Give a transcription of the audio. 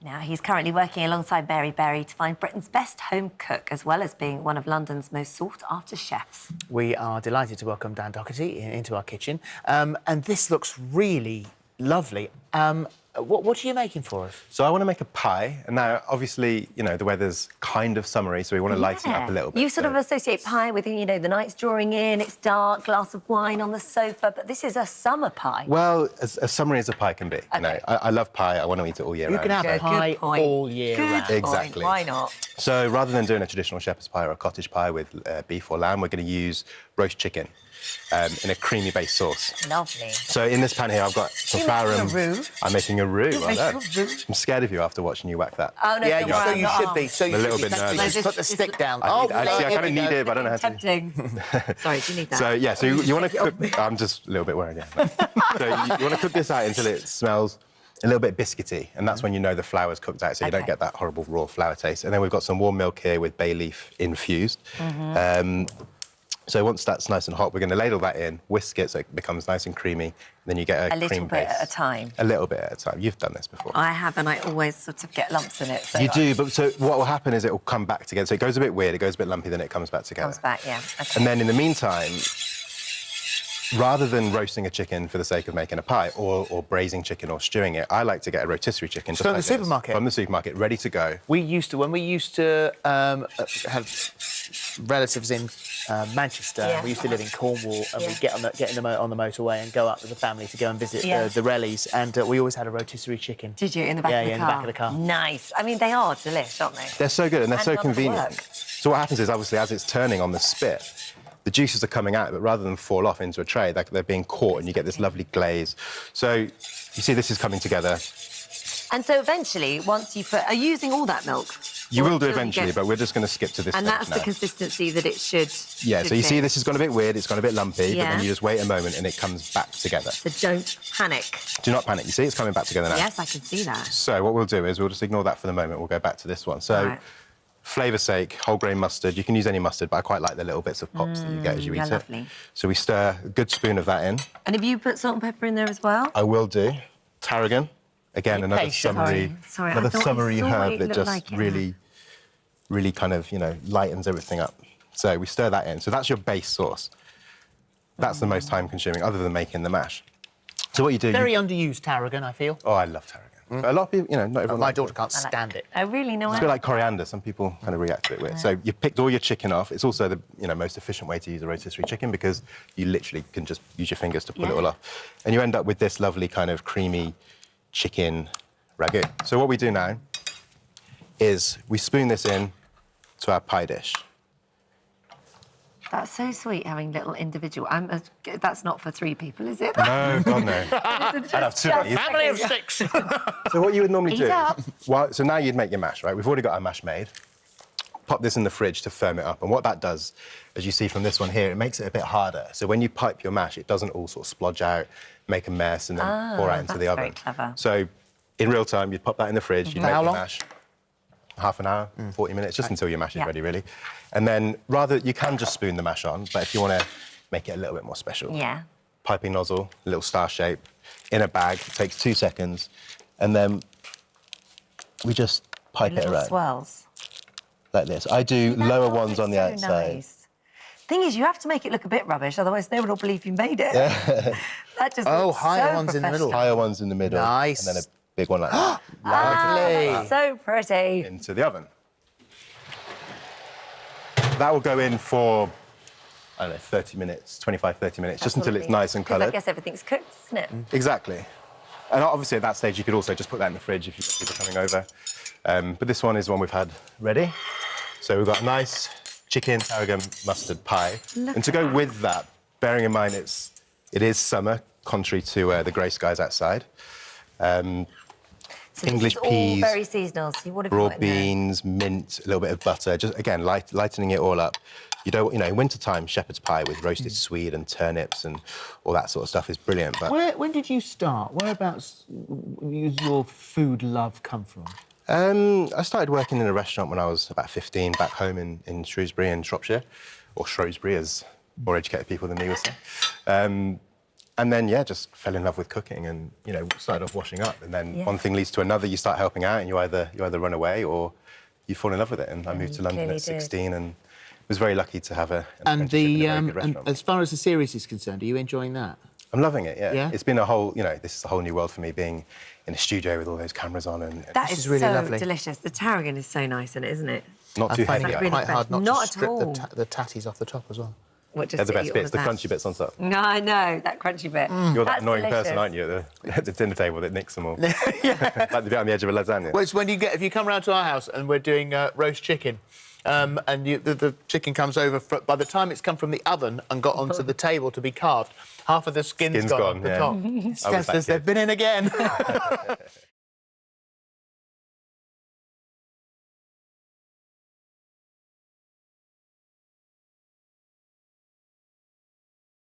Now, he's currently working alongside Mary Berry to find Britain's best home cook, as well as being one of London's most sought-after chefs. We are delighted to welcome Dan Doherty into our kitchen. And this looks really lovely. What are you making for us? So I want to make a pie, and now, obviously, you know, the weather's kind of summery, so we want to lighten it up a little bit. You sort of associate pie with, you know, the night's drawing in, it's dark, glass of wine on the sofa, but this is a summer pie. Well, as summery as a pie can be. You know, I love pie. I want to eat it all year round. You can have pie all year round. Good point. Exactly. Why not? So rather than doing a traditional shepherd's pie or a cottage pie with beef or lamb, we're going to use roast chicken in a creamy-based sauce. Lovely. So in this pan here, I've got some flour and... I'm making a roux. I know. I'm scared of you after watching you whack that. Oh, no, Yeah, don't worry, you should be. So I'm a little bit nervous. Just put the stick down. I kind of need it, but I don't know how to... Tempting. Sorry, do you need that? So, yeah, so you want to cook... I'm just a little bit worried, yeah. So you want to cook this out until it smells a little bit biscuity, and that's when you know the flour's cooked out, so you don't get that horrible raw flour taste. And then we've got some warm milk here with bay leaf infused. So once that's nice and hot, we're going to ladle that in, whisk it so it becomes nice and creamy, and then you get a cream base. A little bit at a time. A little bit at a time. You've done this before. I have, and I always sort of get lumps in it. So You do, but so what will happen is it will come back together. So it goes a bit weird, it goes a bit lumpy, then it comes back together. Comes back, yeah. Okay. And then in the meantime, rather than roasting a chicken for the sake of making a pie or braising chicken or stewing it, I like to get a rotisserie chicken. From the supermarket? From the supermarket, ready to go. When we used to have relatives in Manchester, we used to live in Cornwall, and we'd get on the motorway and go up with the family to go and visit the Rellies, and we always had a rotisserie chicken. Did you, in the back of the car? Yeah, in the back of the car. Nice. I mean, they are delish, aren't they? They're so good and they're so convenient. Work. So what happens is, obviously, as it's turning on the spit, the juices are coming out, but rather than fall off into a tray, they're being caught, and you get this lovely glaze. So you see this is coming together. And so eventually, once you put... Are you using all that milk? You will do eventually, but we're just going to skip to this And stage that's now. the consistency that it should... Yeah, so you see this has gone a bit weird, it's gone a bit lumpy, but then Yeah. you just wait a moment and it comes back together. So don't panic. Do not panic. You see it's coming back together now. Yes, I can see that. So what we'll do is we'll just ignore that for the moment. We'll go back to this one. So Right. flavour's sake, whole grain mustard. You can use any mustard, but I quite like the little bits of pops that you get as you eat it. lovely. So we stir a good spoon of that in. And have you put salt and pepper in there as well? I will do. Tarragon. Again, another patient. summery, Sorry, I another thought I summery saw herb it that looked just like it. really kind of, you know, lightens everything up. So we stir that in. So that's your base sauce. That's the most time-consuming, other than making the mash. So what you do... Very underused tarragon, I feel. Oh, I love tarragon. But a lot of people, you know, not everyone... My likes daughter it. can't stand it. I really know It's a it. bit like coriander. Some people kind of react to it weird. So you picked all your chicken off. It's also the most efficient way to use a rotisserie chicken because you literally can just use your fingers to pull it all off. And you end up with this lovely kind of creamy chicken ragu. So what we do now is we spoon this in to our pie dish. That's so sweet, having little individual... that's not for 3 people, is it? No, God, no. I'd have 2 of these. Family of 6. So what you would normally Eat do... up. Well, so now you'd make your mash, right? We've already got our mash made. Pop this in the fridge to firm it up. And what that does, as you see from this one here, it makes it a bit harder. So when you pipe your mash, it doesn't all sort of splodge out, make a mess, and then pour out into the oven. That's very clever. So in real time, you'd pop that in the fridge, you'd make How your long? mash. Half an hour, 40 minutes, just until your mash is Yeah. ready, really. And then you can just spoon the mash on, but if you want to make it a little bit more special, Yeah. piping nozzle, a little star shape, in a bag, it takes 2 seconds, and then we just pipe it Little around swirls. like this. I do lower ones on the So outside. Nice. Thing is, you have to make it look a bit rubbish, otherwise no one will believe you made it. That just looks higher so ones in the middle. Higher ones in the middle, Nice. and then a big one like that. Lovely. So pretty. Into the oven. That will go in for, I don't know, 30 minutes, 25, 30 minutes, just until it's nice and Because I coloured. guess everything's cooked, isn't it? Exactly. And obviously at that stage you could also just put that in the fridge if you've got people coming over. But this one is the one we've had ready. So we've got a nice chicken tarragon mustard pie. And to go with that, bearing in mind it is summer, contrary to the grey skies outside. So English this is peas, all very seasonal. So what have you raw got in there? beans, mint, a little bit of butter. Just again, lightening it all up. You don't, in wintertime, shepherd's pie with roasted swede and turnips and all that sort of stuff is brilliant. But When did you start? Whereabouts does your food love come from? I started working in a restaurant when I was about 15, back home in Shrewsbury in Shropshire, or Shrewsbury, as more educated people than me would say. And then, yeah, just fell in love with cooking and, you know, started off washing up. And then one thing leads to another. You start helping out and you either run away or you fall in love with it. And I moved to London at 16 and was very lucky to have an apprenticeship in a very good restaurant. And as far as the series is concerned, are you enjoying that? I'm loving it, yeah. Yeah? It's been a whole, you know, this is a whole new world for me, being in a studio with all those cameras on. And That This is is really so lovely. delicious. The tarragon is so nice in it, isn't it? not too I'm finding heavy. it quite hard not Not to at strip all. the tatties off the top as well. What, just They're the to best eat all bits, of the that? crunchy bits on top. No, I know, that crunchy bit. You're that That's annoying delicious. person, aren't you, at the dinner table that nicks them all. Like the bit on the edge of a lasagna. Well, it's when if you come round to our house and we're doing roast chicken, and the chicken comes over, by the time it's come from the oven and got onto the table to be carved, half of the skin's gone off the top. I was that Steph says kid. they've been in again.